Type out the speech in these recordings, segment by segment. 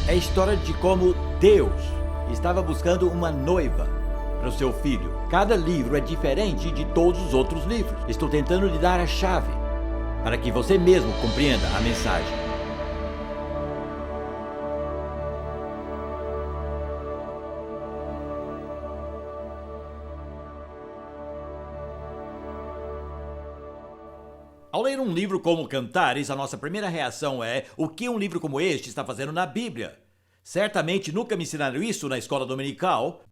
É a história de como Deus estava buscando uma noiva para o seu filho. Cada livro é diferente de todos os outros livros. Estou tentando lhe dar a chave para que você mesmo compreenda a mensagem. Ao ler um livro como Cantares, a nossa primeira reação é: o que um livro como este está fazendo na Bíblia? Certamente nunca me ensinaram isso na escola dominical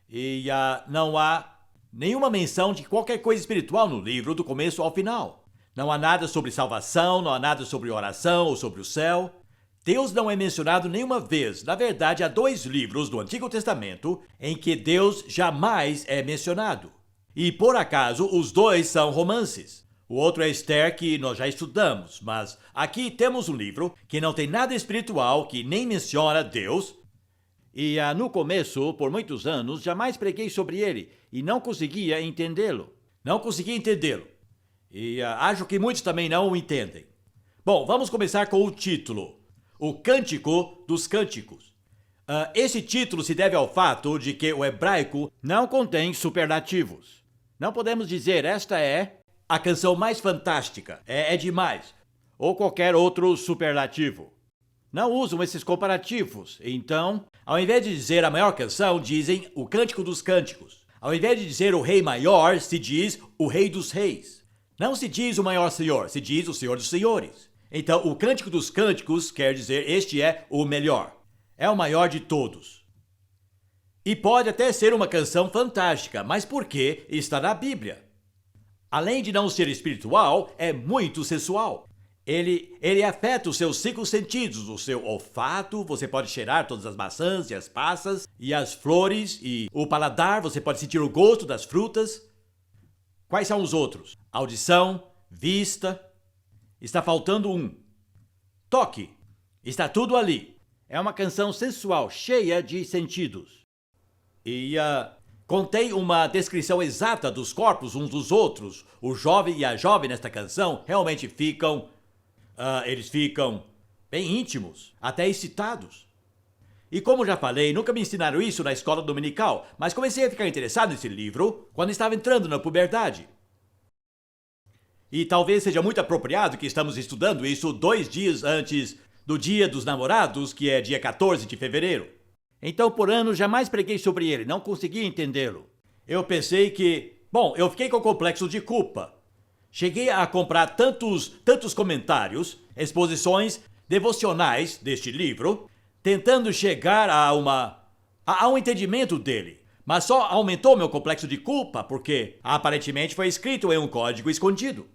e não há nenhuma menção de qualquer coisa espiritual no livro do começo ao final. Não há nada sobre salvação, não há nada sobre oração ou sobre o céu. Deus não é mencionado nenhuma vez. Na verdade, há 2 livros do Antigo Testamento em que Deus jamais é mencionado. E por acaso, os 2 são romances. O outro é Esther, que nós já estudamos, mas aqui temos um livro que não tem nada espiritual, que nem menciona Deus. E no começo, por muitos anos, jamais preguei sobre ele e não conseguia entendê-lo. E acho que muitos também não o entendem. Bom, vamos começar com o título: O Cântico dos Cânticos. Esse título se deve ao fato de que o hebraico não contém superlativos. Não podemos dizer esta é a canção mais fantástica, é demais, ou qualquer outro superlativo. Não usam esses comparativos, então, ao invés de dizer a maior canção, dizem o Cântico dos Cânticos. Ao invés de dizer o Rei Maior, se diz o Rei dos Reis. Não se diz o Maior Senhor, se diz o Senhor dos Senhores. Então, o Cântico dos Cânticos quer dizer este é o melhor, é o maior de todos. E pode até ser uma canção fantástica, mas por que está na Bíblia? Além de não ser espiritual, é muito sensual. Ele afeta os seus 5 sentidos, o seu olfato, você pode cheirar todas as maçãs e as passas e as flores, e o paladar, você pode sentir o gosto das frutas. Quais são os outros? Audição, vista. Está faltando um. Toque. Está tudo ali. É uma canção sensual, cheia de sentidos. E contém uma descrição exata dos corpos uns dos outros. O jovem e a jovem nesta canção realmente ficam bem íntimos, até excitados. E como já falei, nunca me ensinaram isso na escola dominical, mas comecei a ficar interessado nesse livro quando estava entrando na puberdade. E talvez seja muito apropriado que estamos estudando isso 2 dias antes do Dia dos Namorados, que é dia 14 de fevereiro. Então, por anos, jamais preguei sobre ele, não consegui entendê-lo. Eu pensei que... eu fiquei com complexo de culpa. Cheguei a comprar tantos comentários, exposições devocionais deste livro, tentando chegar a um entendimento dele. Mas só aumentou meu complexo de culpa, porque aparentemente foi escrito em um código escondido.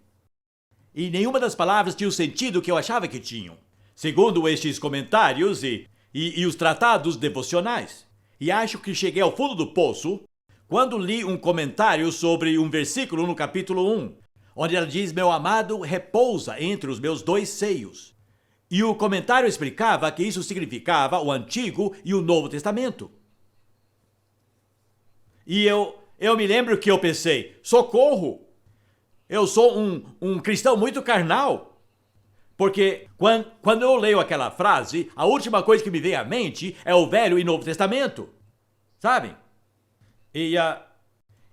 E nenhuma das palavras tinha o sentido que eu achava que tinham, segundo estes comentários e os tratados devocionais. E acho que cheguei ao fundo do poço quando li um comentário sobre um versículo no capítulo 1, onde ela diz: meu amado repousa entre os meus 2 seios. E o comentário explicava que isso significava o Antigo e o Novo Testamento. E eu me lembro que eu pensei: socorro! Eu sou um cristão muito carnal. Porque quando eu leio aquela frase, a última coisa que me vem à mente é o Velho e Novo Testamento. Sabe? E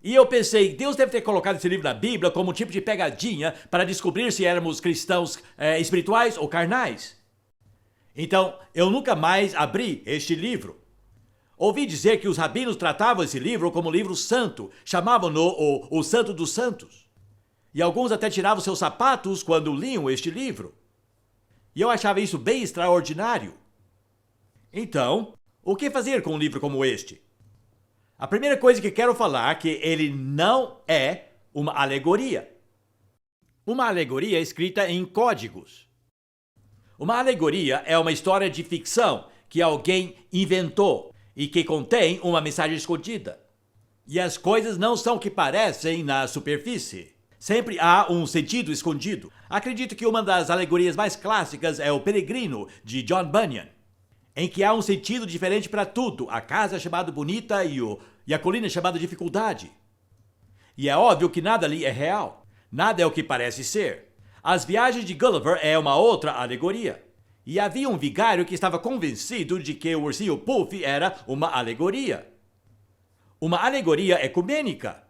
eu pensei, Deus deve ter colocado esse livro na Bíblia como um tipo de pegadinha para descobrir se éramos cristãos espirituais ou carnais. Então, eu nunca mais abri este livro. Ouvi dizer que os rabinos tratavam esse livro como um livro santo, chamavam-no o Santo dos Santos. E alguns até tiravam seus sapatos quando liam este livro. E eu achava isso bem extraordinário. Então, o que fazer com um livro como este? A primeira coisa que quero falar é que ele não é uma alegoria. Uma alegoria escrita em códigos. Uma alegoria é uma história de ficção que alguém inventou e que contém uma mensagem escondida. E as coisas não são o que parecem na superfície. Sempre há um sentido escondido. Acredito que uma das alegorias mais clássicas é O Peregrino, de John Bunyan, em que há um sentido diferente para tudo. A casa é chamada bonita e a colina é chamada dificuldade. E é óbvio que nada ali é real. Nada é o que parece ser. As Viagens de Gulliver é uma outra alegoria. E havia um vigário que estava convencido de que o ursinho Puff era uma alegoria. Uma alegoria ecumênica.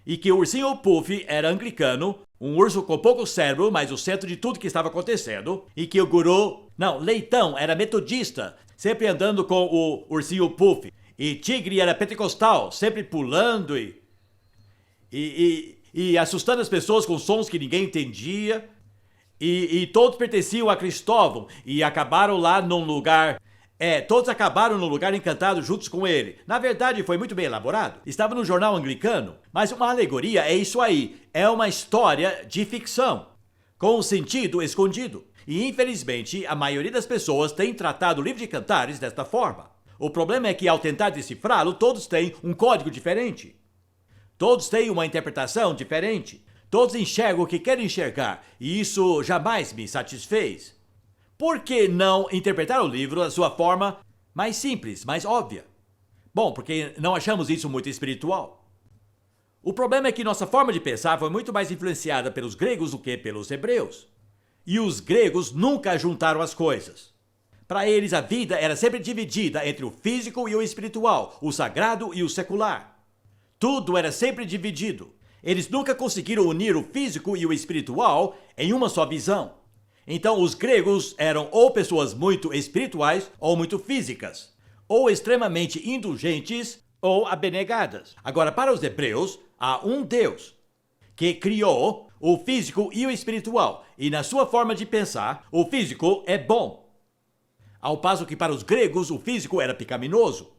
E que o ursinho Puff era anglicano, um urso com pouco cérebro, mas o centro de tudo que estava acontecendo. E que o guru, Leitão, era metodista, sempre andando com o ursinho Puff. E Tigre era pentecostal, sempre pulando e assustando as pessoas com sons que ninguém entendia. E todos pertenciam a Cristóvão e acabaram lá num lugar... todos acabaram num lugar encantado juntos com ele. Na verdade, foi muito bem elaborado. Estava no jornal anglicano. Mas uma alegoria é isso aí. É uma história de ficção, com um sentido escondido. E infelizmente, a maioria das pessoas tem tratado o livro de Cantares desta forma. O problema é que ao tentar decifrá-lo, todos têm um código diferente. Todos têm uma interpretação diferente. Todos enxergam o que querem enxergar, e isso jamais me satisfez. Por que não interpretar o livro da sua forma mais simples, mais óbvia? Bom, porque não achamos isso muito espiritual. O problema é que nossa forma de pensar foi muito mais influenciada pelos gregos do que pelos hebreus. E os gregos nunca juntaram as coisas. Para eles, a vida era sempre dividida entre o físico e o espiritual, o sagrado e o secular. Tudo era sempre dividido. Eles nunca conseguiram unir o físico e o espiritual em uma só visão. Então, os gregos eram ou pessoas muito espirituais ou muito físicas, ou extremamente indulgentes ou abnegadas. Agora, para os hebreus, há um Deus que criou o físico e o espiritual, e na sua forma de pensar, o físico é bom. Ao passo que para os gregos, o físico era pecaminoso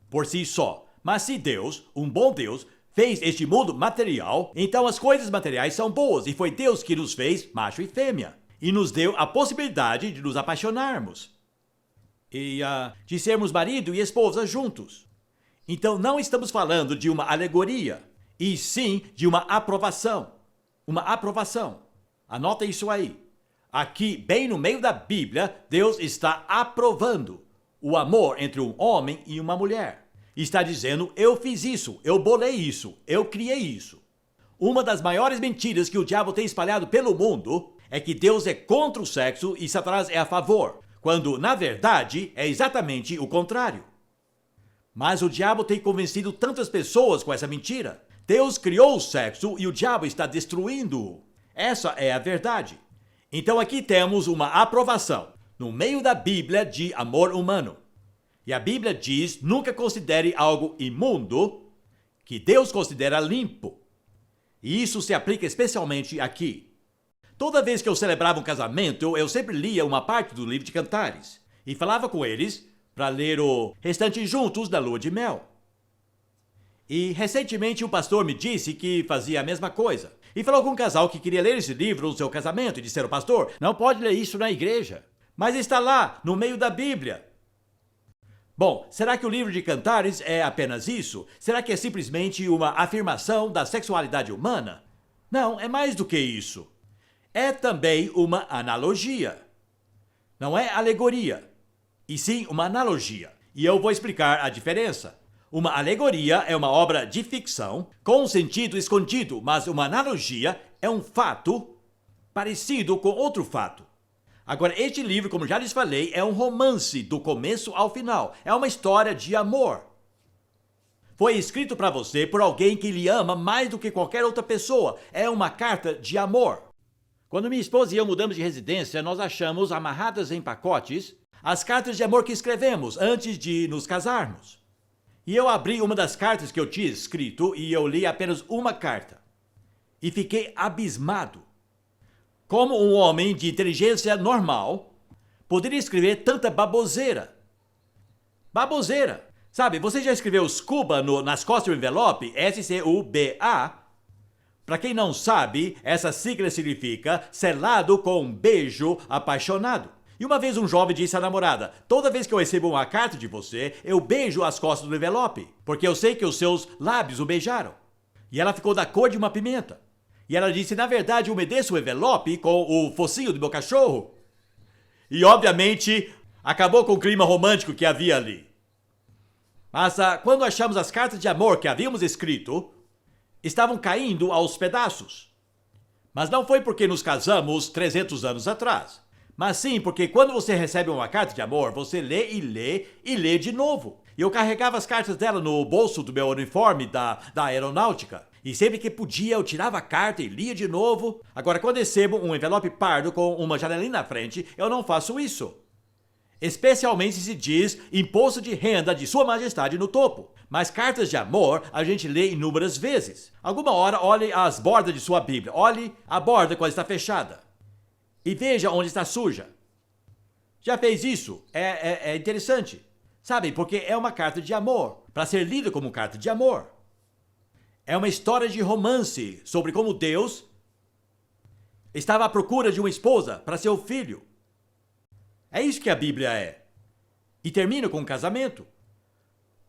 por si só. Mas se Deus, um bom Deus, fez este mundo material, então as coisas materiais são boas, e foi Deus que nos fez macho e fêmea, e nos deu a possibilidade de nos apaixonarmos, e de sermos marido e esposa juntos. Então não estamos falando de uma alegoria, e sim de uma aprovação. Uma aprovação. Anota isso aí. Aqui, bem no meio da Bíblia, Deus está aprovando o amor entre um homem e uma mulher. Está dizendo, eu fiz isso, eu bolei isso, eu criei isso. Uma das maiores mentiras que o diabo tem espalhado pelo mundo é que Deus é contra o sexo e Satanás é a favor, quando, na verdade, é exatamente o contrário. Mas o diabo tem convencido tantas pessoas com essa mentira. Deus criou o sexo e o diabo está destruindo-o. Essa é a verdade. Então aqui temos uma aprovação, no meio da Bíblia, de amor humano. E a Bíblia diz, nunca considere algo imundo que Deus considera limpo. E isso se aplica especialmente aqui. Toda vez que eu celebrava um casamento, eu sempre lia uma parte do livro de Cantares e falava com eles para ler o restante juntos da lua de mel. E recentemente um pastor me disse que fazia a mesma coisa. E falou com um casal que queria ler esse livro no seu casamento e disseram, pastor, não pode ler isso na igreja. Mas está lá, no meio da Bíblia. Bom, será que o livro de Cantares é apenas isso? Será que é simplesmente uma afirmação da sexualidade humana? Não, é mais do que isso. É também uma analogia. Não é alegoria, e sim uma analogia. E eu vou explicar a diferença. Uma alegoria é uma obra de ficção com um sentido escondido, mas uma analogia é um fato parecido com outro fato. Agora, este livro, como já lhes falei, é um romance do começo ao final. É uma história de amor. Foi escrito para você por alguém que lhe ama mais do que qualquer outra pessoa. É uma carta de amor. Quando minha esposa e eu mudamos de residência, nós achamos amarradas em pacotes as cartas de amor que escrevemos antes de nos casarmos. E eu abri uma das cartas que eu tinha escrito e eu li apenas uma carta. E fiquei abismado. Como um homem de inteligência normal poderia escrever tanta baboseira? Baboseira. Sabe, você já escreveu scuba nas costas do envelope? S-C-U-B-A? Para quem não sabe, essa sigla significa selado com um beijo apaixonado. E uma vez um jovem disse à namorada, toda vez que eu recebo uma carta de você, eu beijo as costas do envelope, porque eu sei que os seus lábios o beijaram. E ela ficou da cor de uma pimenta. E ela disse, na verdade, umedeço o envelope com o focinho do meu cachorro. E, obviamente, acabou com o clima romântico que havia ali. Mas quando achamos as cartas de amor que havíamos escrito, estavam caindo aos pedaços. Mas não foi porque nos casamos 300 anos atrás, Mas sim, porque quando você recebe uma carta de amor, você lê e lê e lê de novo. E eu carregava as cartas dela no bolso do meu uniforme da aeronáutica. E sempre que podia, eu tirava a carta e lia de novo. Agora, quando recebo um envelope pardo com uma janelinha na frente, eu não faço isso. Especialmente se diz imposto de renda de Sua Majestade no topo. Mas cartas de amor a gente lê inúmeras vezes. Alguma hora, olhe as bordas de sua Bíblia. Olhe a borda quando está fechada. E veja onde está suja. Já fez isso? É interessante. Sabe, porque é uma carta de amor, para ser lida como carta de amor. É uma história de romance sobre como Deus estava à procura de uma esposa para seu filho. É isso que a Bíblia é. E termina com um casamento.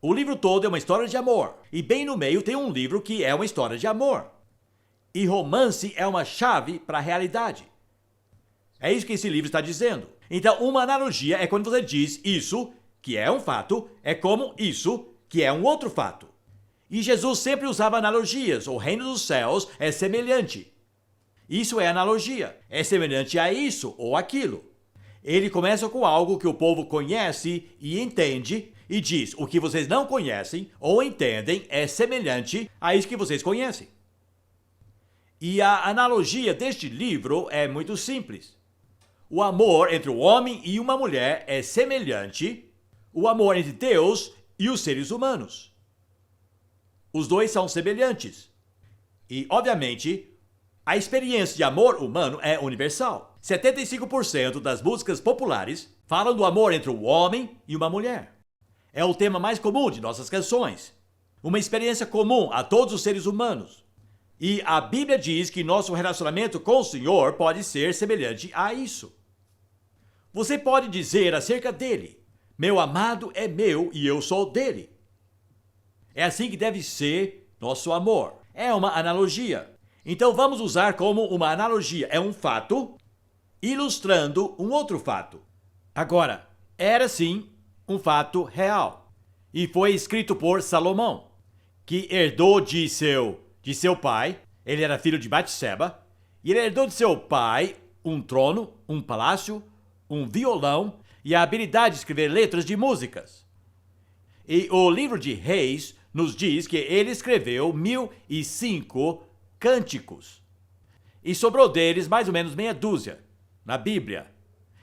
O livro todo é uma história de amor. E bem no meio tem um livro que é uma história de amor. E romance é uma chave para a realidade. É isso que esse livro está dizendo. Então, uma analogia é quando você diz isso, que é um fato, é como isso, que é um outro fato. E Jesus sempre usava analogias. O reino dos céus é semelhante. Isso é analogia. É semelhante a isso ou aquilo. Ele começa com algo que o povo conhece e entende e diz: o que vocês não conhecem ou entendem é semelhante a isso que vocês conhecem. E a analogia deste livro é muito simples. O amor entre o homem e uma mulher é semelhante ao amor entre Deus e os seres humanos. Os dois são semelhantes. E, obviamente, a experiência de amor humano é universal. 75% das músicas populares falam do amor entre um homem e uma mulher. É o tema mais comum de nossas canções. Uma experiência comum a todos os seres humanos. E a Bíblia diz que nosso relacionamento com o Senhor pode ser semelhante a isso. Você pode dizer acerca dele: meu amado é meu e eu sou dele. É assim que deve ser nosso amor. É uma analogia. Então vamos usar como uma analogia. É um fato ilustrando um outro fato. Agora, era sim um fato real. E foi escrito por Salomão, que herdou de seu pai. Ele era filho de Batseba. E ele herdou de seu pai um trono, um palácio, um violão e a habilidade de escrever letras de músicas. E o livro de Reis nos diz que ele escreveu 1005 cânticos. E sobrou deles mais ou menos meia dúzia na Bíblia.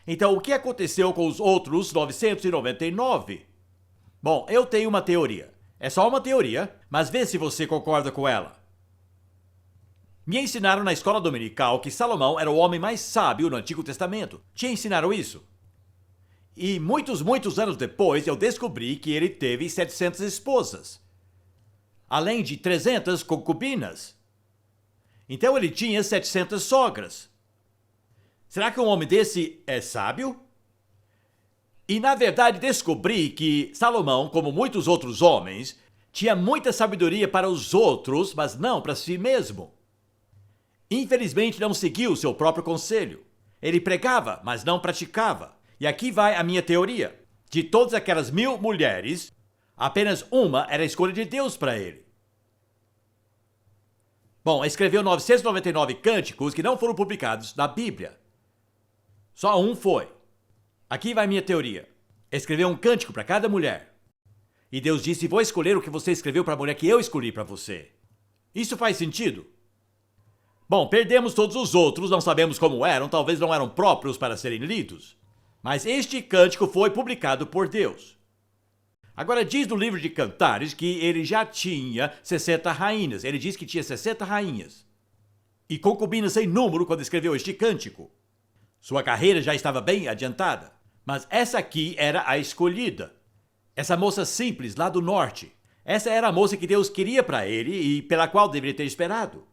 Então, o que aconteceu com os outros 999? Bom, eu tenho uma teoria. É só uma teoria, mas vê se você concorda com ela. Me ensinaram na escola dominical que Salomão era o homem mais sábio no Antigo Testamento. Te ensinaram isso? E muitos anos depois eu descobri que ele teve 700 esposas, além de 300 concubinas. Então ele tinha 700 sogras. Será que um homem desse é sábio? E na verdade descobri que Salomão, como muitos outros homens, tinha muita sabedoria para os outros, mas não para si mesmo. Infelizmente não seguiu o seu próprio conselho. Ele pregava, mas não praticava. E aqui vai a minha teoria. De todas aquelas 1000 mulheres, apenas uma era a escolha de Deus para ele. Bom, escreveu 999 cânticos que não foram publicados na Bíblia. Só um foi. Aqui vai minha teoria. Escreveu um cântico para cada mulher. E Deus disse: vou escolher o que você escreveu para a mulher que eu escolhi para você. Isso faz sentido? Bom, perdemos todos os outros, não sabemos como eram, talvez não eram próprios para serem lidos. Mas este cântico foi publicado por Deus. Agora diz no livro de Cantares que ele já tinha 60 rainhas. Ele diz que tinha 60 rainhas. E concubinas sem número quando escreveu este cântico. Sua carreira já estava bem adiantada. Mas essa aqui era a escolhida. Essa moça simples lá do norte. Essa era a moça que Deus queria para ele e pela qual deveria ter esperado.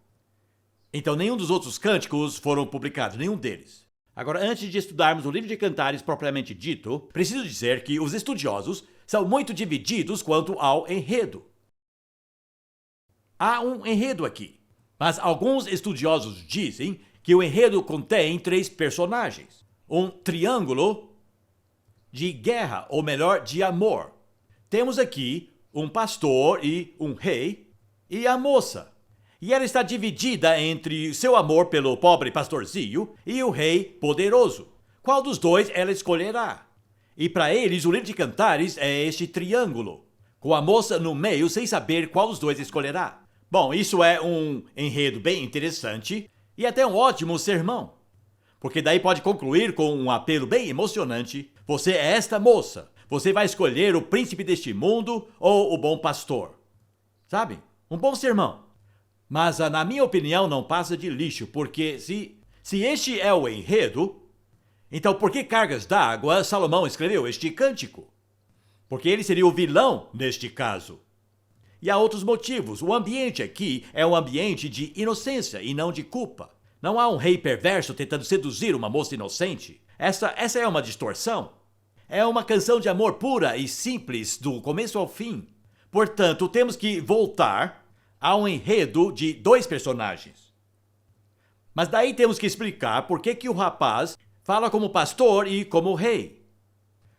Então nenhum dos outros cânticos foram publicados, nenhum deles. Agora, antes de estudarmos o livro de Cantares propriamente dito, preciso dizer que os estudiosos são muito divididos quanto ao enredo. Há um enredo aqui, mas alguns estudiosos dizem que o enredo contém 3 personagens. Um triângulo de guerra, ou melhor, de amor. Temos aqui um pastor e um rei e a moça. E ela está dividida entre seu amor pelo pobre pastorzinho e o rei poderoso. qual dos dois ela escolherá. E para eles, o livro de Cantares é este triângulo, com a moça no meio sem saber qual dos dois escolherá. Bom, isso é um enredo bem interessante e até um ótimo sermão. Porque daí pode concluir com um apelo bem emocionante. Você é esta moça. Você vai escolher o príncipe deste mundo ou o bom pastor. Sabe? Um bom sermão. Mas, na minha opinião, não passa de lixo, porque se este é o enredo, então por que cargas d'água Salomão escreveu este cântico? Porque ele seria o vilão neste caso. E há outros motivos. O ambiente aqui é um ambiente de inocência e não de culpa. Não há um rei perverso tentando seduzir uma moça inocente. Essa é uma distorção. É uma canção de amor pura e simples do começo ao fim. Portanto, temos que voltar a um enredo de dois personagens. Mas daí temos que explicar por que o rapaz fala como pastor e como rei.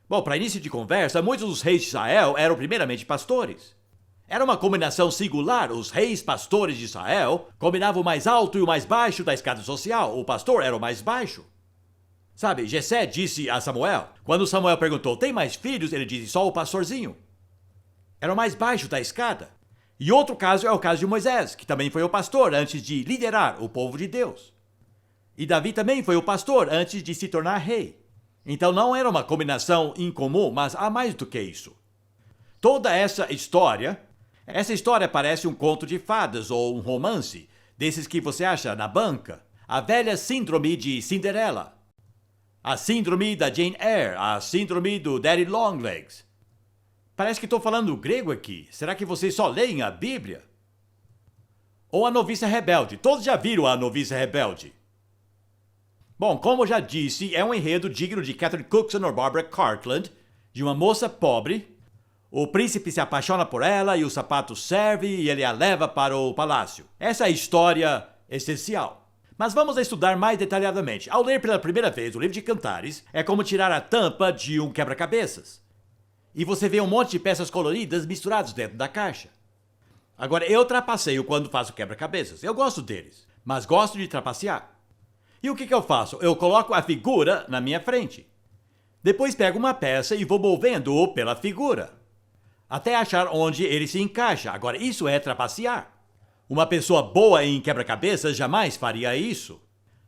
Bom, para início de conversa, muitos dos reis de Israel eram primeiramente pastores. Era uma combinação singular. Os reis pastores de Israel combinavam o mais alto e o mais baixo da escada social. O pastor era o mais baixo. Sabe, Jessé disse a Samuel, quando Samuel perguntou, tem mais filhos? Ele disse, só o pastorzinho. Era o mais baixo da escada. E outro caso é o caso de Moisés, que também foi o pastor antes de liderar o povo de Deus. E Davi também foi o pastor antes de se tornar rei. Então não era uma combinação incomum, mas há mais do que isso. Toda essa história parece um conto de fadas ou um romance, desses que você acha na banca. A velha síndrome de Cinderela. A síndrome da Jane Eyre, a síndrome do Daddy Longlegs. Parece que estou falando grego aqui. Será que vocês só leem a Bíblia? Ou a noviça rebelde. Todos já viram a noviça rebelde. Bom, como eu já disse, é um enredo digno de Catherine Cookson ou Barbara Cartland, de uma moça pobre. O príncipe se apaixona por ela e o sapato serve e ele a leva para o palácio. Essa é a história essencial. Mas vamos estudar mais detalhadamente. Ao ler pela primeira vez o livro de Cantares, é como tirar a tampa de um quebra-cabeças. E você vê um monte de peças coloridas misturadas dentro da caixa. Agora, eu trapaceio quando faço quebra-cabeças. Eu gosto deles, mas gosto de trapacear. E o que eu faço? Eu coloco a figura na minha frente. Depois pego uma peça e vou movendo-o pela figura, até achar onde ele se encaixa. Agora, isso é trapacear. Uma pessoa boa em quebra-cabeças jamais faria isso.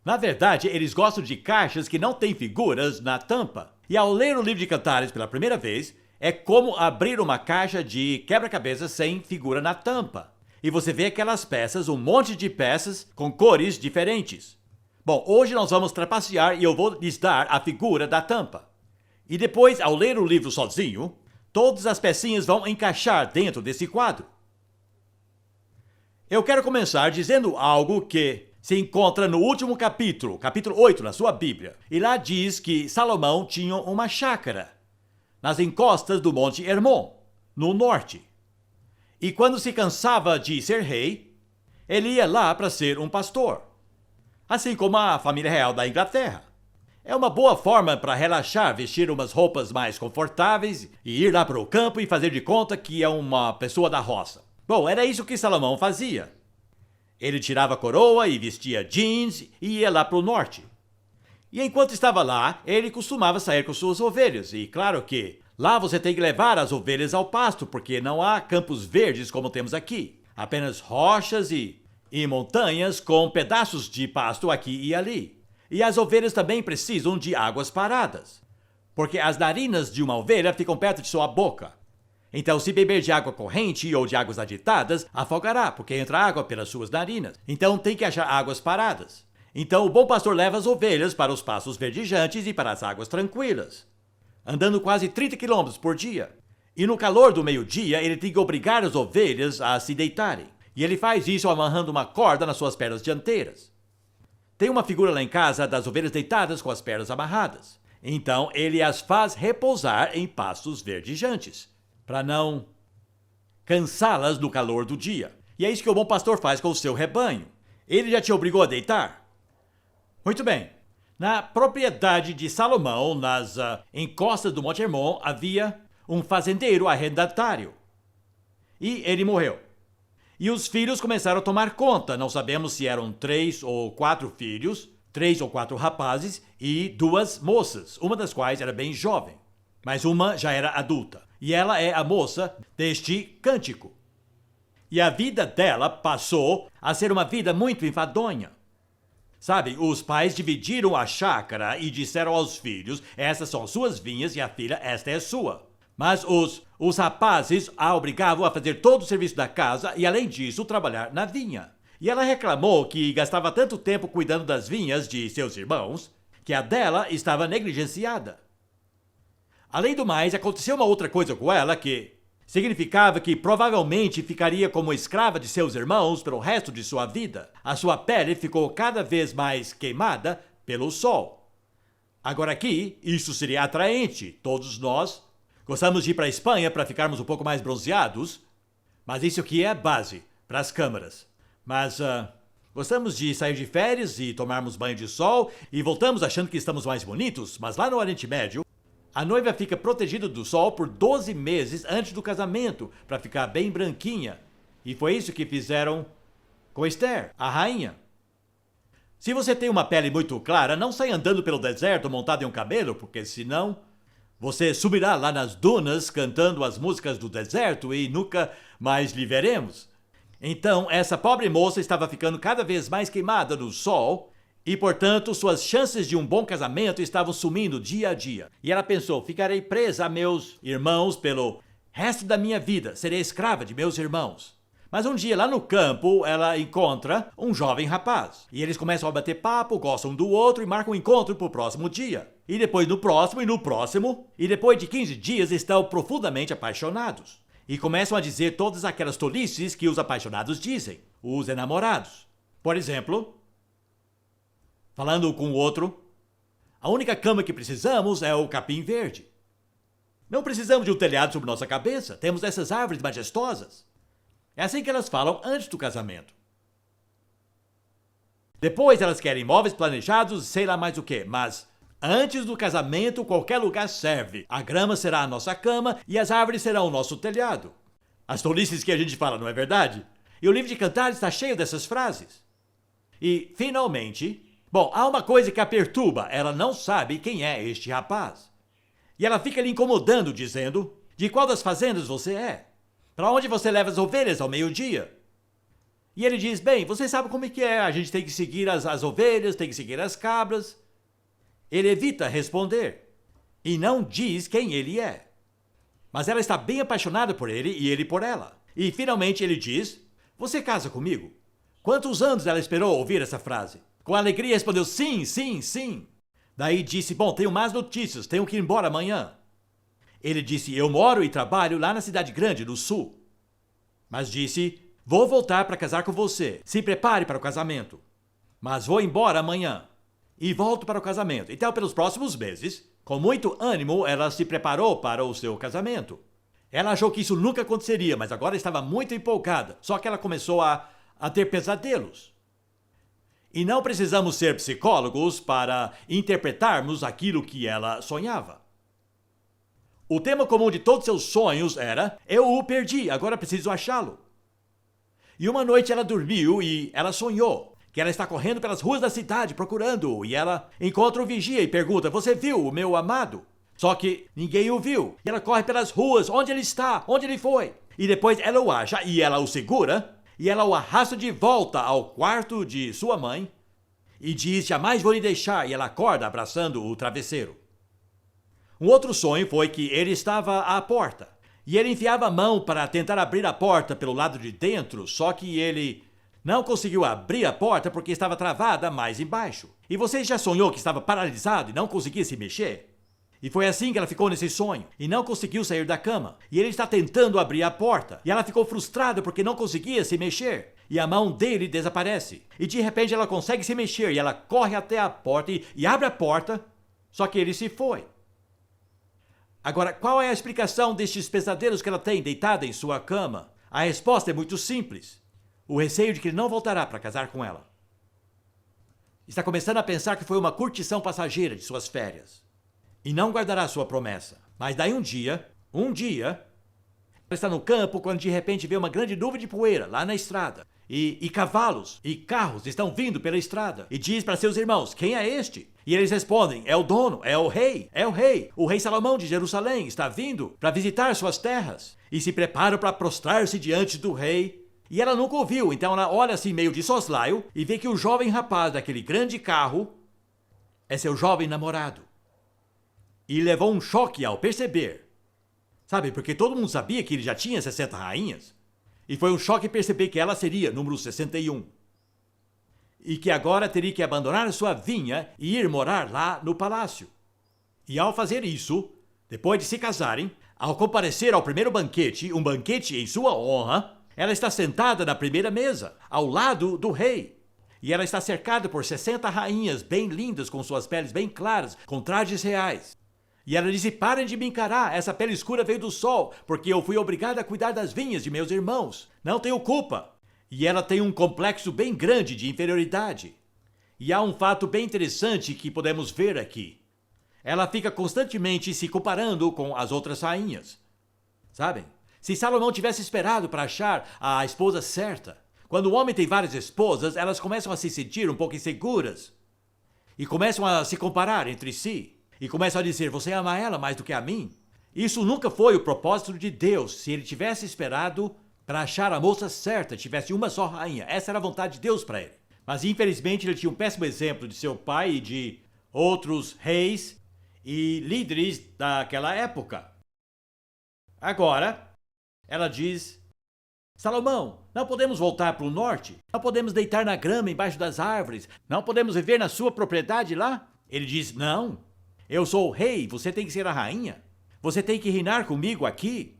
Na verdade, eles gostam de caixas que não têm figuras na tampa. E ao ler o livro de Cantares pela primeira vez, é como abrir uma caixa de quebra-cabeças sem figura na tampa. E você vê aquelas peças, um monte de peças com cores diferentes. Bom, hoje nós vamos trapacear e eu vou lhes dar a figura da tampa. E depois, ao ler o livro sozinho, todas as pecinhas vão encaixar dentro desse quadro. Eu quero começar dizendo algo que se encontra no último capítulo 8 na sua Bíblia. E lá diz que Salomão tinha uma chácara nas encostas do Monte Hermon, no norte. E quando se cansava de ser rei, ele ia lá para ser um pastor. Assim como a família real da Inglaterra. É uma boa forma para relaxar, vestir umas roupas mais confortáveis e ir lá para o campo e fazer de conta que é uma pessoa da roça. Bom, era isso que Salomão fazia. Ele tirava a coroa e vestia jeans e ia lá para o norte. E enquanto estava lá, ele costumava sair com suas ovelhas. E claro que lá você tem que levar as ovelhas ao pasto, porque não há campos verdes como temos aqui. Apenas rochas e montanhas com pedaços de pasto aqui e ali. E as ovelhas também precisam de águas paradas, porque as narinas de uma ovelha ficam perto de sua boca. Então, se beber de água corrente ou de águas agitadas, afogará, porque entra água pelas suas narinas. Então, tem que achar águas paradas. Então, o bom pastor leva as ovelhas para os pastos verdejantes e para as águas tranquilas, andando quase 30 km por dia. E no calor do meio-dia, ele tem que obrigar as ovelhas a se deitarem. E ele faz isso amarrando uma corda nas suas pernas dianteiras. Tem uma figura lá em casa das ovelhas deitadas com as pernas amarradas. Então, ele as faz repousar em pastos verdejantes, para não cansá-las no calor do dia. E é isso que o bom pastor faz com o seu rebanho. Ele já te obrigou a deitar? Muito bem. Na propriedade de Salomão, nas encostas do Monte Hermon, havia um fazendeiro arrendatário. E ele morreu. E os filhos começaram a tomar conta. Não sabemos se eram 3 ou 4 filhos. 3 ou 4 rapazes e 2 moças, uma das quais era bem jovem, mas uma já era adulta. E ela é a moça deste cântico. E a vida dela passou a ser uma vida muito enfadonha. Sabe, os pais dividiram a chácara e disseram aos filhos: essas são suas vinhas e a filha, esta é sua. Mas os rapazes a obrigavam a fazer todo o serviço da casa e, além disso, trabalhar na vinha. E ela reclamou que gastava tanto tempo cuidando das vinhas de seus irmãos que a dela estava negligenciada. Além do mais, aconteceu uma outra coisa com ela que significava que provavelmente ficaria como escrava de seus irmãos pelo resto de sua vida. A sua pele ficou cada vez mais queimada pelo sol. Agora aqui, isso seria atraente. Todos nós gostamos de ir para a Espanha para ficarmos um pouco mais bronzeados, mas isso aqui é a base para as câmaras. Mas gostamos de sair de férias e tomarmos banho de sol e voltamos achando que estamos mais bonitos, mas lá no Oriente Médio, a noiva fica protegida do sol por 12 meses antes do casamento, para ficar bem branquinha. E foi isso que fizeram com Esther, a rainha. Se você tem uma pele muito clara, não saia andando pelo deserto montado em um camelo, porque senão você subirá lá nas dunas cantando as músicas do deserto e nunca mais lhe veremos. Então, essa pobre moça estava ficando cada vez mais queimada no sol e, portanto, suas chances de um bom casamento estavam sumindo dia a dia. E ela pensou: ficarei presa a meus irmãos pelo resto da minha vida, serei escrava de meus irmãos. Mas um dia, lá no campo, ela encontra um jovem rapaz. E eles começam a bater papo, gostam um do outro e marcam um encontro para o próximo dia. E depois no próximo e no próximo. E depois de 15 dias estão profundamente apaixonados. E começam a dizer todas aquelas tolices que os apaixonados dizem, os enamorados. Por exemplo, falando com o outro: a única cama que precisamos é o capim verde. Não precisamos de um telhado sobre nossa cabeça, temos essas árvores majestosas. É assim que elas falam antes do casamento. Depois elas querem móveis planejados e sei lá mais o que, mas antes do casamento qualquer lugar serve. A grama será a nossa cama e as árvores serão o nosso telhado. As tolices que a gente fala, não é verdade? E o livro de Cantares está cheio dessas frases. E, finalmente, há uma coisa que a perturba. Ela não sabe quem é este rapaz. E ela fica lhe incomodando, dizendo: de qual das fazendas você é? Para onde você leva as ovelhas ao meio-dia? E ele diz: bem, você sabe como é que é, a gente tem que seguir as ovelhas, tem que seguir as cabras. Ele evita responder e não diz quem ele é. Mas ela está bem apaixonada por ele e ele por ela. E finalmente ele diz: você casa comigo? Quantos anos ela esperou ouvir essa frase? Com alegria respondeu: sim, sim, sim. Daí disse: bom, tenho más notícias, tenho que ir embora amanhã. Ele disse: eu moro e trabalho lá na cidade grande, no sul. Mas disse: vou voltar para casar com você. Se prepare para o casamento. Mas vou embora amanhã. E volto para o casamento. Então, pelos próximos meses, com muito ânimo, ela se preparou para o seu casamento. Ela achou que isso nunca aconteceria, mas agora estava muito empolgada. Só que ela começou a ter pesadelos. E não precisamos ser psicólogos para interpretarmos aquilo que ela sonhava. O tema comum de todos seus sonhos era: eu o perdi, agora preciso achá-lo. E uma noite ela dormiu e ela sonhou que ela está correndo pelas ruas da cidade procurando-o. E ela encontra o vigia e pergunta: você viu o meu amado? Só que ninguém o viu. E ela corre pelas ruas: onde ele está? Onde ele foi? E depois ela o acha e ela o segura. E ela o arrasta de volta ao quarto de sua mãe e diz: jamais vou lhe deixar. E ela acorda abraçando o travesseiro. Um outro sonho foi que ele estava à porta. E ele enfiava a mão para tentar abrir a porta pelo lado de dentro, só que ele não conseguiu abrir a porta porque estava travada mais embaixo. E você já sonhou que estava paralisado e não conseguia se mexer? E foi assim que ela ficou nesse sonho, e não conseguiu sair da cama. E ele está tentando abrir a porta, e ela ficou frustrada porque não conseguia se mexer. E a mão dele desaparece. E de repente ela consegue se mexer, e ela corre até a porta e abre a porta, só que ele se foi. Agora, qual é a explicação destes pesadelos que ela tem deitada em sua cama? A resposta é muito simples: o receio de que ele não voltará para casar com ela. Está começando a pensar que foi uma curtição passageira de suas férias. E não guardará sua promessa. Mas daí um dia, ela está no campo quando de repente vê uma grande nuvem de poeira lá na estrada. e cavalos e carros estão vindo pela estrada. E diz para seus irmãos: quem é este? E eles respondem: é o dono, é o rei, o rei Salomão de Jerusalém está vindo para visitar suas terras. E se preparam para prostrar-se diante do rei. E ela nunca ouviu, então ela olha assim meio de soslaio e vê que o jovem rapaz daquele grande carro é seu jovem namorado. E levou um choque ao perceber. Sabe, porque todo mundo sabia que ele já tinha 60 rainhas. E foi um choque perceber que ela seria número 61. E que agora teria que abandonar sua vinha e ir morar lá no palácio. E ao fazer isso, depois de se casarem, ao comparecer ao primeiro banquete, um banquete em sua honra, ela está sentada na primeira mesa, ao lado do rei. E ela está cercada por 60 rainhas bem lindas, com suas peles bem claras, com trajes reais. E ela disse: parem de me encarar, essa pele escura veio do sol, porque eu fui obrigada a cuidar das vinhas de meus irmãos. Não tenho culpa. E ela tem um complexo bem grande de inferioridade. E há um fato bem interessante que podemos ver aqui. Ela fica constantemente se comparando com as outras rainhas. Sabem? Se Salomão tivesse esperado para achar a esposa certa, quando o homem tem várias esposas, elas começam a se sentir um pouco inseguras. E começam a se comparar entre si. E começam a dizer: você ama ela mais do que a mim? Isso nunca foi o propósito de Deus. Se ele tivesse esperado para achar a moça certa, tivesse uma só rainha. Essa era a vontade de Deus para ele. Mas infelizmente ele tinha um péssimo exemplo de seu pai e de outros reis e líderes daquela época. Agora, ela diz: Salomão, não podemos voltar para o norte? Não podemos deitar na grama embaixo das árvores? Não podemos viver na sua propriedade lá? Ele diz: não, eu sou o rei, você tem que ser a rainha. Você tem que reinar comigo aqui.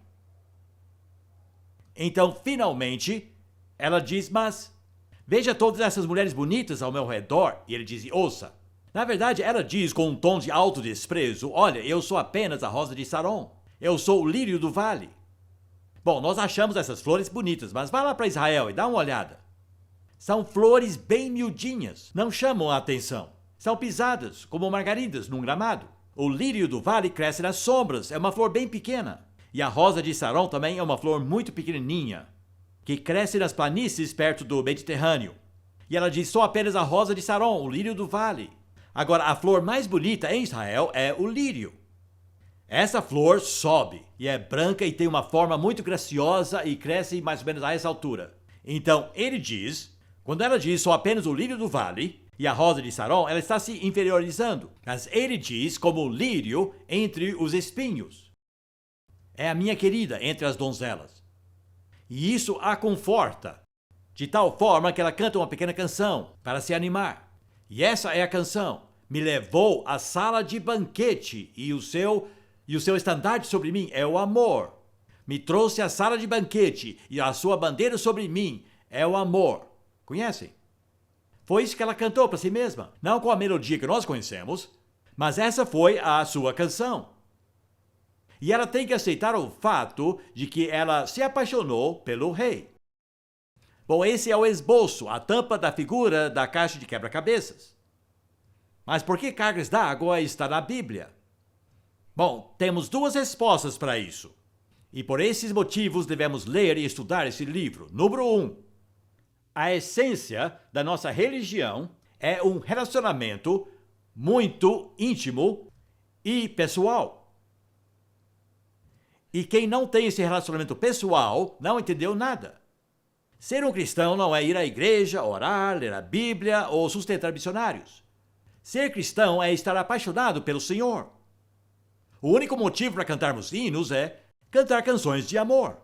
Então, finalmente, ela diz: mas veja todas essas mulheres bonitas ao meu redor. E ele diz: ouça. Na verdade, ela diz com um tom de alto desprezo: olha, eu sou apenas a rosa de Saron. Eu sou o lírio do vale. Bom, nós achamos essas flores bonitas, mas vá lá para Israel e dá uma olhada. São flores bem miudinhas, não chamam a atenção. São pisadas, como margaridas num gramado. O lírio do vale cresce nas sombras, é uma flor bem pequena. E a rosa de Saron também é uma flor muito pequenininha, que cresce nas planícies perto do Mediterrâneo. E ela diz: sou apenas a rosa de Saron, o lírio do vale. Agora, a flor mais bonita em Israel é o lírio. Essa flor sobe e é branca e tem uma forma muito graciosa e cresce mais ou menos a essa altura. Então, ele diz, quando ela diz: sou apenas o lírio do vale e a rosa de Saron, ela está se inferiorizando. Mas ele diz como o lírio entre os espinhos. É a minha querida entre as donzelas. E isso a conforta, de tal forma que ela canta uma pequena canção para se animar. E essa é a canção: me levou à sala de banquete e o seu estandarte sobre mim é o amor. Me trouxe à sala de banquete e a sua bandeira sobre mim é o amor. Conhecem? Foi isso que ela cantou para si mesma. Não com a melodia que nós conhecemos, mas essa foi a sua canção. E ela tem que aceitar o fato de que ela se apaixonou pelo rei. Bom, esse é o esboço, a tampa da figura da caixa de quebra-cabeças. Mas por que cargas d'água está na Bíblia? Bom, temos duas respostas para isso. E por esses motivos devemos ler e estudar esse livro. Número 1. A essência da nossa religião é um relacionamento muito íntimo e pessoal. E quem não tem esse relacionamento pessoal não entendeu nada. Ser um cristão não é ir à igreja, orar, ler a Bíblia ou sustentar missionários. Ser cristão é estar apaixonado pelo Senhor. O único motivo para cantarmos hinos é cantar canções de amor.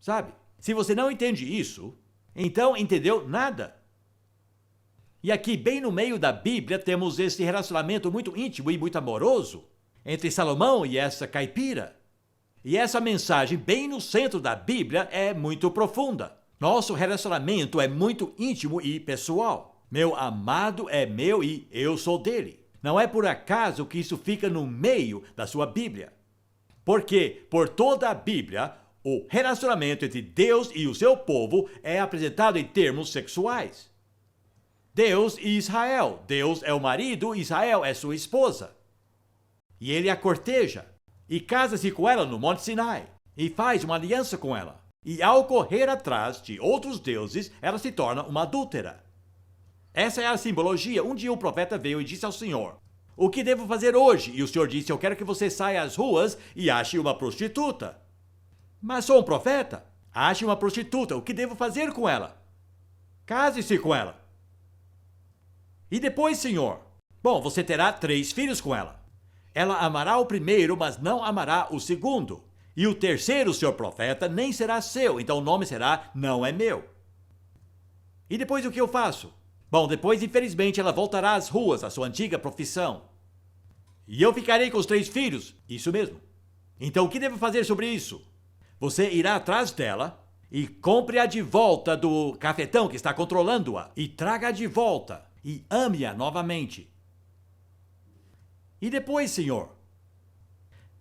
Sabe? Se você não entende isso, então entendeu nada. E aqui, bem no meio da Bíblia, temos esse relacionamento muito íntimo e muito amoroso entre Salomão e essa caipira. E essa mensagem, bem no centro da Bíblia, é muito profunda. Nosso relacionamento é muito íntimo e pessoal. Meu amado é meu e eu sou dele. Não é por acaso que isso fica no meio da sua Bíblia. Porque, por toda a Bíblia, o relacionamento entre Deus e o seu povo é apresentado em termos sexuais. Deus e Israel. Deus é o marido, Israel é sua esposa. E ele a corteja. E casa-se com ela no Monte Sinai. E faz uma aliança com ela. E ao correr atrás de outros deuses, ela se torna uma adúltera. Essa é a simbologia. Um dia o profeta veio e disse ao Senhor: o que devo fazer hoje? E o Senhor disse: eu quero que você saia às ruas e ache uma prostituta. Mas sou um profeta. Ache uma prostituta. O que devo fazer com ela? Case-se com ela. E depois, Senhor? Bom, você terá 3 filhos com ela. Ela amará o primeiro, mas não amará o segundo. E o terceiro, senhor profeta, nem será seu. Então o nome será Não é Meu. E depois o que eu faço? Bom, depois, infelizmente, ela voltará às ruas, à sua antiga profissão. E eu ficarei com os 3 filhos. Isso mesmo. Então o que devo fazer sobre isso? Você irá atrás dela e compre-a de volta do cafetão que está controlando-a. E traga-a de volta. E ame-a novamente. E depois, Senhor?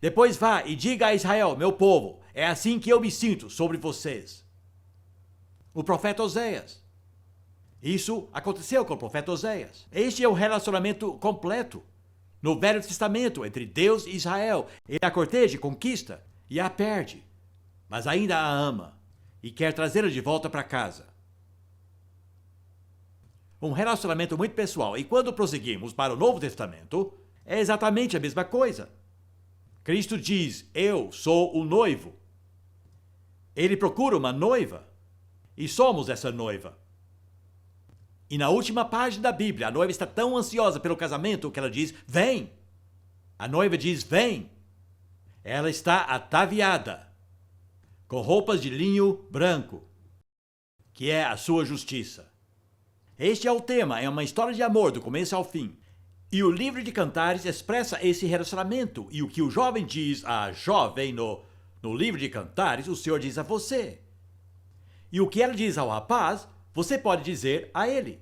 Depois vá e diga a Israel, meu povo, é assim que eu me sinto sobre vocês. O profeta Oséias. Isso aconteceu com o profeta Oséias. Este é o relacionamento completo no Velho Testamento entre Deus e Israel. Ele a corteja, conquista e a perde, mas ainda a ama e quer trazê-la de volta para casa. Um relacionamento muito pessoal. E quando prosseguimos para o Novo Testamento, é exatamente a mesma coisa. Cristo diz, eu sou o noivo. Ele procura uma noiva e somos essa noiva. E na última página da Bíblia, a noiva está tão ansiosa pelo casamento que ela diz, vem. A noiva diz, vem. Ela está ataviada, com roupas de linho branco, que é a sua justiça. Este é o tema, é uma história de amor do começo ao fim. E o livro de Cantares expressa esse relacionamento. E o que o jovem diz à jovem no livro de Cantares, o Senhor diz a você. E o que ela diz ao rapaz, você pode dizer a ele.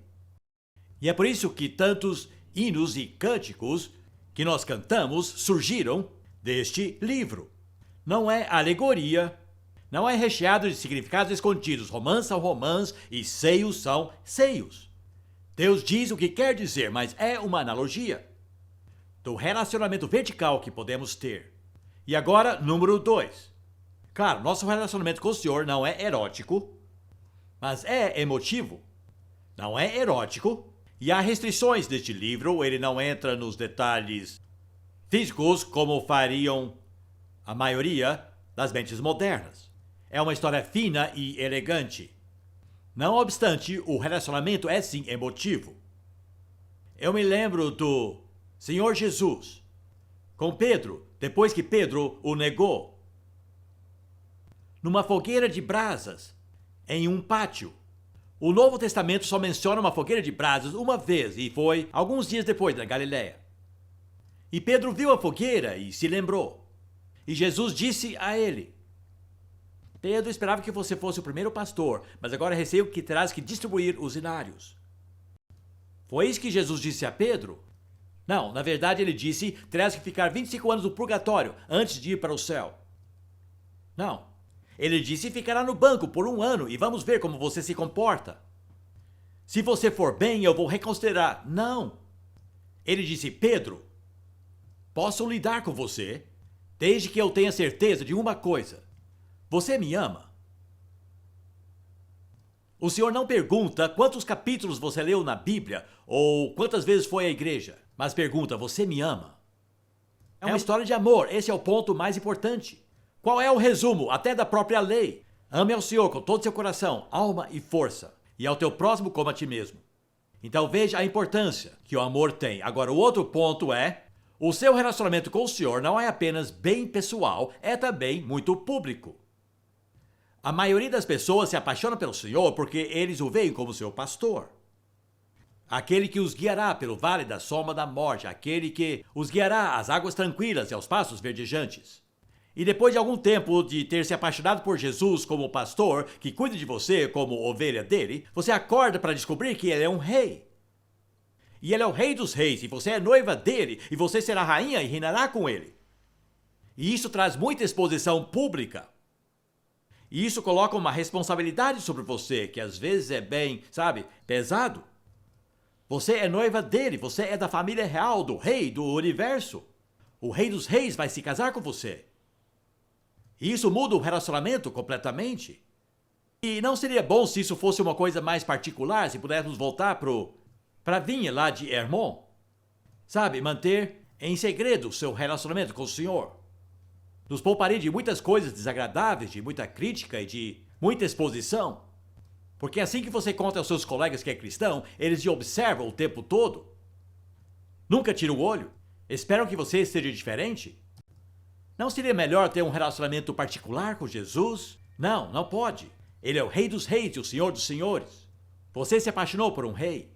E é por isso que tantos hinos e cânticos que nós cantamos surgiram deste livro. Não é alegoria, não é recheado de significados escondidos. Romãs são romãs e seios são seios. Deus diz o que quer dizer, mas é uma analogia do relacionamento vertical que podemos ter. E agora, número 2. Claro, nosso relacionamento com o Senhor não é erótico, mas é emotivo. Não é erótico. E há restrições deste livro, ele não entra nos detalhes físicos como fariam a maioria das mentes modernas. É uma história fina e elegante. Não obstante, o relacionamento é sim emotivo. Eu me lembro do Senhor Jesus com Pedro, depois que Pedro o negou, numa fogueira de brasas, em um pátio. O Novo Testamento só menciona uma fogueira de brasas uma vez, e foi alguns dias depois da Galileia. E Pedro viu a fogueira e se lembrou. E Jesus disse a ele, Pedro, esperava que você fosse o primeiro pastor, mas agora receio que terás que distribuir os inários. Foi isso que Jesus disse a Pedro? Não, na verdade ele disse, terás que ficar 25 anos no purgatório antes de ir para o céu. Não, ele disse, ficará no banco por 1 ano e vamos ver como você se comporta. Se você for bem, eu vou reconsiderar. Não. Ele disse, Pedro, posso lidar com você, desde que eu tenha certeza de uma coisa. Você me ama? O Senhor não pergunta quantos capítulos você leu na Bíblia ou quantas vezes foi à igreja, mas pergunta, você me ama? É uma história de amor, esse é o ponto mais importante. Qual é o resumo, até da própria lei? Ame ao Senhor com todo o seu coração, alma e força, e ao teu próximo como a ti mesmo. Então veja a importância que o amor tem. Agora o outro ponto é, o seu relacionamento com o Senhor não é apenas bem pessoal, é também muito público. A maioria das pessoas se apaixona pelo Senhor porque eles o veem como seu pastor. Aquele que os guiará pelo vale da sombra da morte, aquele que os guiará às águas tranquilas e aos pastos verdejantes. E depois de algum tempo de ter se apaixonado por Jesus como pastor, que cuida de você como ovelha dele, você acorda para descobrir que ele é um rei. E ele é o rei dos reis, e você é noiva dele, e você será rainha e reinará com ele. E isso traz muita exposição pública. E isso coloca uma responsabilidade sobre você, que às vezes é bem, pesado. Você é noiva dele, você é da família real, do rei do universo. O rei dos reis vai se casar com você. E isso muda o relacionamento completamente. E não seria bom se isso fosse uma coisa mais particular, se pudéssemos voltar para a vinha lá de Hermon? Sabe, manter em segredo o seu relacionamento com o Senhor. Nos pouparia de muitas coisas desagradáveis, de muita crítica e de muita exposição. Porque assim que você conta aos seus colegas que é cristão, eles te observam o tempo todo. Nunca tiram o olho. Esperam que você seja diferente. Não seria melhor ter um relacionamento particular com Jesus? Não, não pode. Ele é o Rei dos Reis e o Senhor dos Senhores. Você se apaixonou por um rei.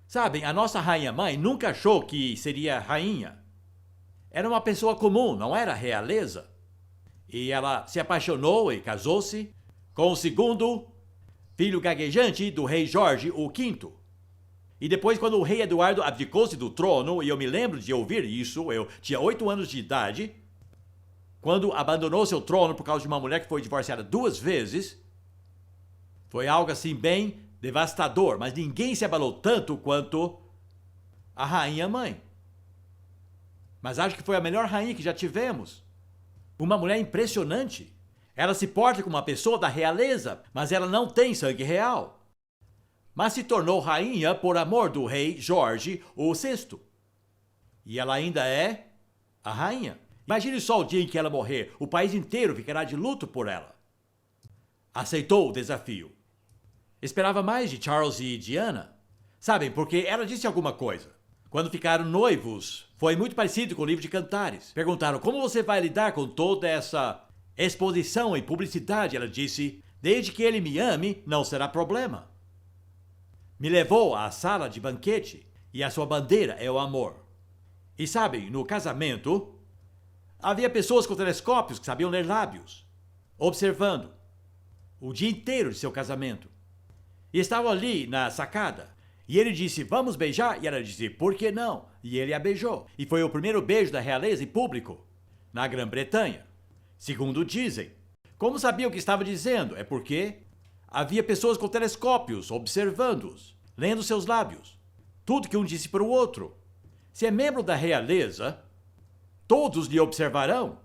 Sabem, a nossa rainha-mãe nunca achou que seria rainha. Era uma pessoa comum, não era realeza. E ela se apaixonou e casou-se com o segundo filho gaguejante do rei Jorge V. E depois, quando o rei Eduardo abdicou-se do trono, e eu me lembro de ouvir isso, eu tinha 8 anos de idade, quando abandonou seu trono por causa de uma mulher que foi divorciada 2 vezes, foi algo assim bem devastador, mas ninguém se abalou tanto quanto a rainha-mãe. Mas acho que foi a melhor rainha que já tivemos. Uma mulher impressionante. Ela se porta como uma pessoa da realeza, mas ela não tem sangue real. Mas se tornou rainha por amor do rei Jorge VI. E ela ainda é a rainha. Imagine só o dia em que ela morrer, o país inteiro ficará de luto por ela. Aceitou o desafio. Esperava mais de Charles e Diana. Sabem, porque ela disse alguma coisa. Quando ficaram noivos, foi muito parecido com o livro de Cantares. Perguntaram, como você vai lidar com toda essa exposição e publicidade? Ela disse, desde que ele me ame, não será problema. Me levou à sala de banquete e a sua bandeira é o amor. E sabem, no casamento, havia pessoas com telescópios que sabiam ler lábios, observando o dia inteiro de seu casamento. E estavam ali na sacada. E ele disse, vamos beijar? E ela disse, por que não? E ele a beijou. E foi o primeiro beijo da realeza em público, na Grã-Bretanha. Segundo dizem. Como sabia o que estava dizendo? É porque havia pessoas com telescópios observando-os, lendo seus lábios. Tudo que um disse para o outro. Se é membro da realeza, todos lhe observarão.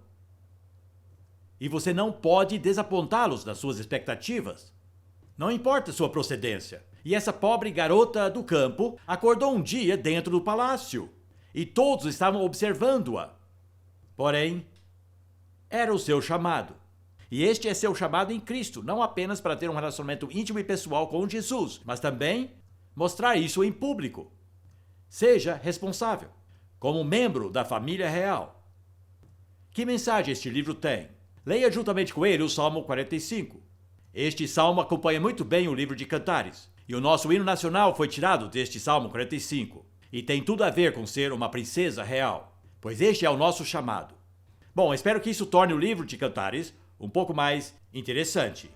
E você não pode desapontá-los das suas expectativas. Não importa sua procedência. E essa pobre garota do campo acordou um dia dentro do palácio. E todos estavam observando-a. Porém, era o seu chamado. E este é seu chamado em Cristo, não apenas para ter um relacionamento íntimo e pessoal com Jesus, mas também mostrar isso em público. Seja responsável, como membro da família real. Que mensagem este livro tem? Leia juntamente com ele o Salmo 45. Este salmo acompanha muito bem o livro de Cantares. E o nosso hino nacional foi tirado deste Salmo 45. E tem tudo a ver com ser uma princesa real, pois este é o nosso chamado. Bom, espero que isso torne o livro de Cantares um pouco mais interessante.